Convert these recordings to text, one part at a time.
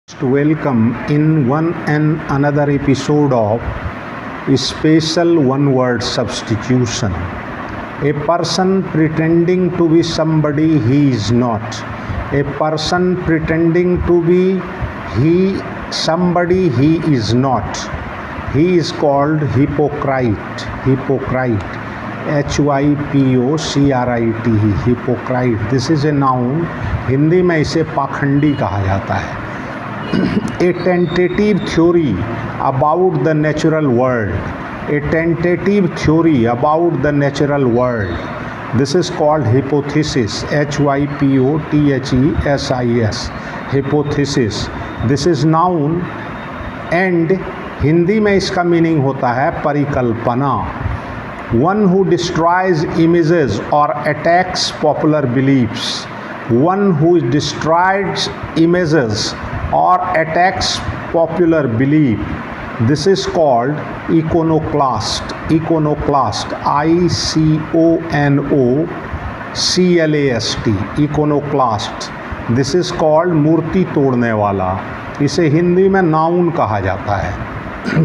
Welcome in one and another episode of Special One Word Substitution. A person pretending to be somebody he is not. A person pretending to be somebody he is not. He is called hypocrite. Hypocrite. HYPOCRIT. Hypocrite. This is a noun. Hindi में इसे पाखंडी कहा जाता है. A tentative theory about the natural world. A tentative theory about the natural world. This is called hypothesis. HYPOTHESIS. Hypothesis. This is noun and Hindi में इसका meaning होता है परिकल्पना. One who destroys images or attacks popular beliefs. One who destroys images or attacks popular belief. This is called iconoclast. Iconoclast. ICONOCLAST. Iconoclast. This is called मूर्ति तोड़ने वाला. इसे हिंदी में noun कहा जाता है.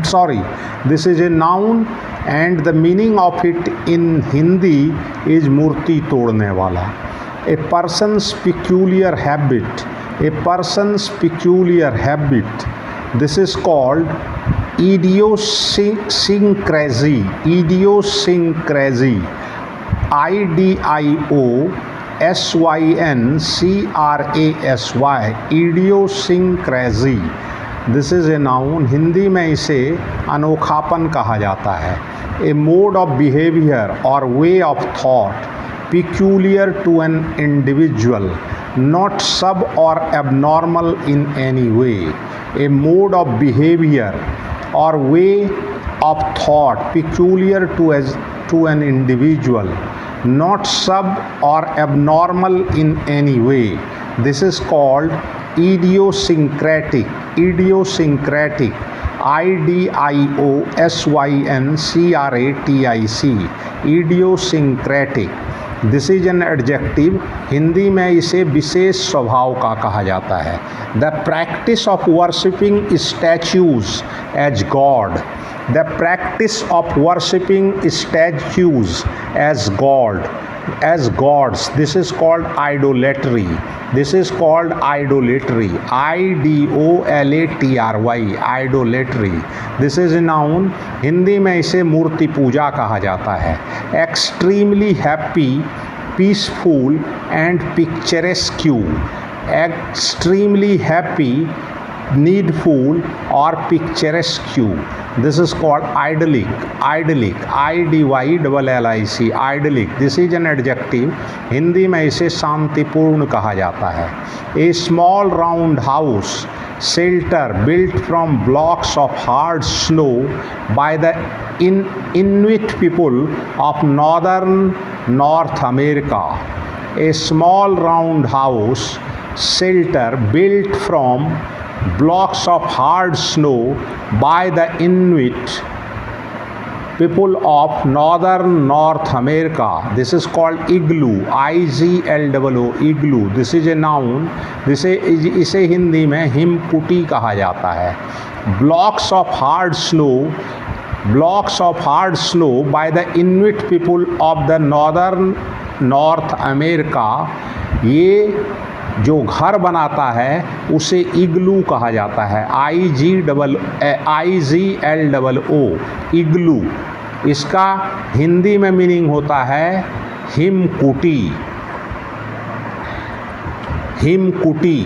Sorry, this is a noun and the meaning of it in Hindi is मूर्ति तोड़ने वाला. A person's peculiar habit. A person's peculiar habit. This is called idiosyncrasy. Idiosyncrasy. IDIOSYNCRASY. Idiosyncrasy. This is a noun. Hindi में इसे अनोखापन कहा जाता है. A mode of behavior or way of thought peculiar to an individual, not sub or abnormal in any way. A mode of behavior or way of thought peculiar to an individual, not sub or abnormal in any way. This is called idiosyncratic. Idiosyncratic. IDIOSYNCRATIC. Idiosyncratic. This is an adjective. Hindi में इसे विशेष स्वभाव का कहा जाता है. The practice of worshipping statues as god. The practice of worshipping statues as god, as gods. This is called idolatry. This is called idolatry. IDOLATRY. Idolatry. This is a noun. Hindi में इसे मूर्ति पूजा कहा जाता है. Extremely happy, peaceful and picturesque. Extremely happy, needful or picturesque. This is called idyllic. Idyllic. IDYLLIC. Idyllic. This is an adjective. Hindi में इसे शांतिपूर्ण कहा जाता है. A small round house shelter built from blocks of hard snow by the Inuit people of northern North America. A small round house shelter built from blocks of hard snow by the Inuit people of northern North America. This is called igloo. IGLOO. Igloo. This is a noun. इसे हिंदी में हिमकुटी कहा जाता है. Blocks of hard snow. Blocks of hard snow by the Inuit people of the northern North America. ये जो घर बनाता है उसे इग्लू कहा जाता है. IGLO. इग्लू. इसका हिंदी में मीनिंग होता है हिमकुटी. हिमकुटी.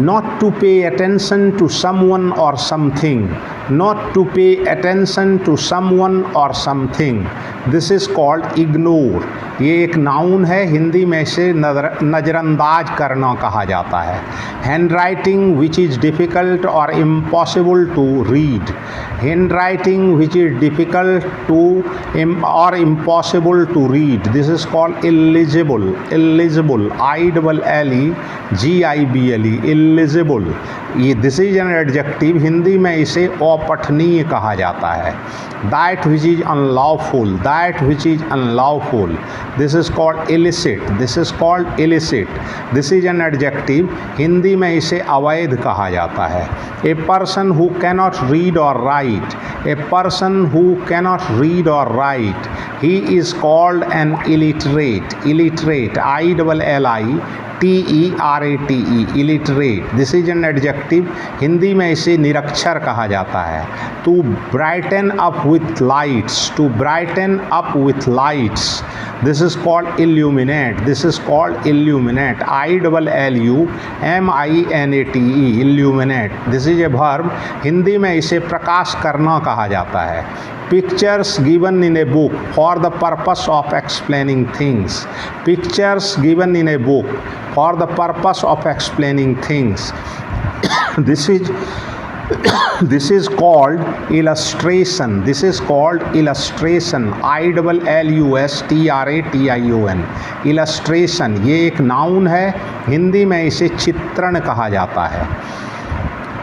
Not to pay attention to someone or something. Not to pay attention to someone or something. This is called ignore. ये एक नाउन है. हिंदी में से नज़रअंदाज करना कहा जाता है. Handwriting which is difficult or impossible to read. Handwriting which is difficult to or impossible to read. This is called illegible. Illegible. ILLEGIBLE. Illegible. ये this is an adjective. Hindi में इसे अपठनीय कहा जाता है. That which is unlawful. That that which is unlawful. This is called illicit. This is called illicit. This is an adjective. Hindi में इसे अवैध कहा जाता है. A person who cannot read or write. A person who cannot read or write. He is called an illiterate. Illiterate. ILLITERATE. illiterate. This is an adjective. Hindi में इसे निरक्षर कहा जाता है. To brighten up with lights. To brighten up with lights. This is called illuminate. This is called illuminate. ILLUMINATE. illuminate. This is a verb. Hindi में इसे प्रकाश करना कहा जाता है. Pictures given in a book for the purpose of explaining things. Pictures given in a book for the purpose of explaining things. This is called illustration. This is called illustration. ILLUSTRATION. illustration. ये एक noun है. हिंदी में इसे चित्रण कहा जाता है.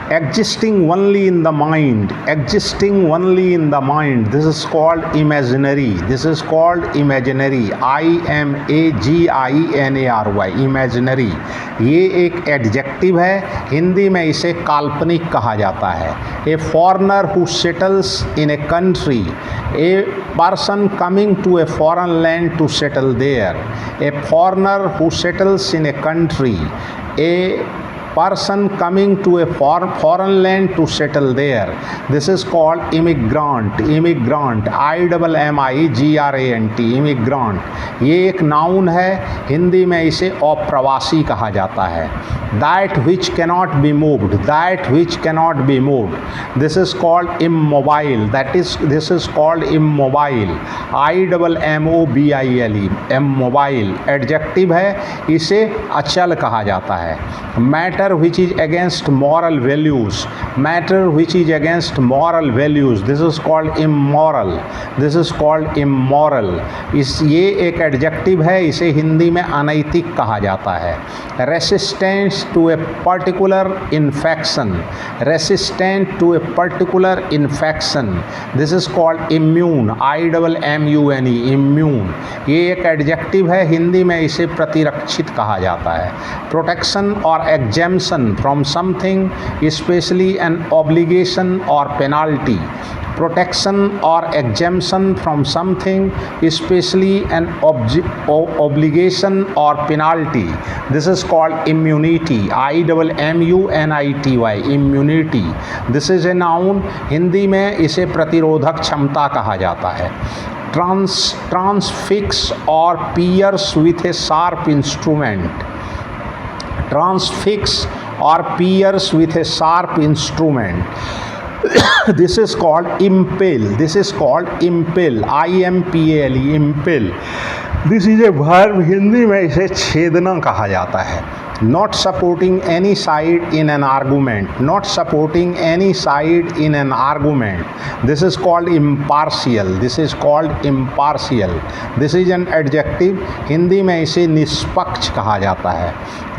Existing only in the mind. Existing only in the mind. This is called imaginary. This is called imaginary. IMAGINARY. imaginary. ये एक एडजेक्टिव है. हिंदी में इसे काल्पनिक कहा जाता है. A foreigner who settles in a country. A person coming to a foreign land to settle there. A foreigner who settles in a country. A person coming to a foreign land to settle there. This is called immigrant. Immigrant. IMMIGRANT. immigrant. ये एक noun है. हिंदी में इसे अप्रवासी कहा जाता है. That which cannot be moved. That which cannot be moved. This is called immobile. This is called immobile. IMMOBILE. immobile. Adjective है. इसे अचल कहा जाता है. Matter which is against moral values. Matter which is against moral values. This is called immoral. This is called immoral. ये एक adjective है. इसे हिंदी में अनैतिक कहा जाता है. Resistance to a particular infection. Resistant to a particular infection. This is called immune. IMMUNE. immune. ये एक एडजेक्टिव है. हिंदी में इसे प्रतिरक्षित कहा जाता है. Protection or exemption from something, especially an obligation or penalty. Protection or exemption from something, especially an obligation or penalty. This is called immunity. IMMUNITY. immunity. This is a noun. Hindi में इसे प्रतिरोधक क्षमता कहा जाता है. Transfix or pierce with a sharp instrument. Transfix or pierce with a sharp instrument. This is called impale. This is called impale. IMPALE. impale. This is a verb. Hindi में इसे छेदना कहा जाता है. Not supporting any side in an argument. Not supporting any side in an argument. This is called impartial. This is called impartial. This is an adjective. Hindi में इसे निष्पक्ष कहा जाता है.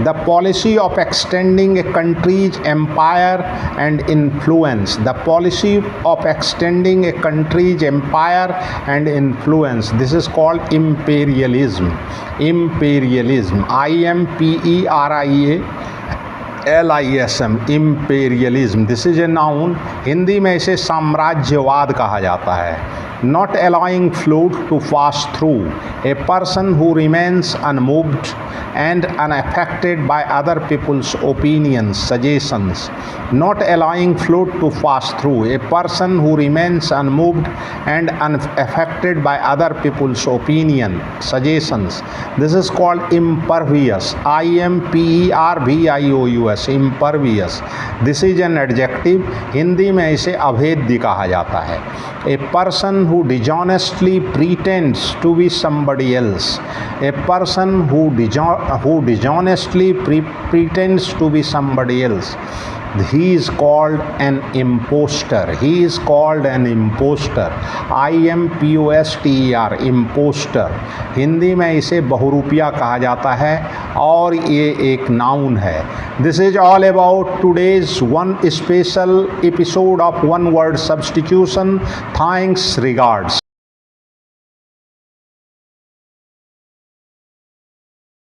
The policy of extending a country's empire and influence. The policy of extending a country's empire and influence. This is called imperialism. Imperialism. IMPERIALISM. imperialism. This is a noun. Hindi में इसे साम्राज्यवाद कहा जाता है. Not allowing fluid to pass through. A person who remains unmoved and unaffected by other people's opinions, suggestions. Not allowing fluid to pass through. A person who remains unmoved and unaffected by other people's opinion, suggestions. This is called impervious. IMPERVIOUS. impervious. This is an adjective. Hindi में इसे अभेद्य कहा जाता है. A person who dishonestly pretends to be somebody else. A person who dishonestly pretends to be somebody else. He is called an imposter. He is called an imposter. IMPOSTER. imposter. Hindi में इसे बहुरूपिया कहा जाता है और ये एक नाउन है. This is all about today's one special episode of one word substitution. Thanks, regards.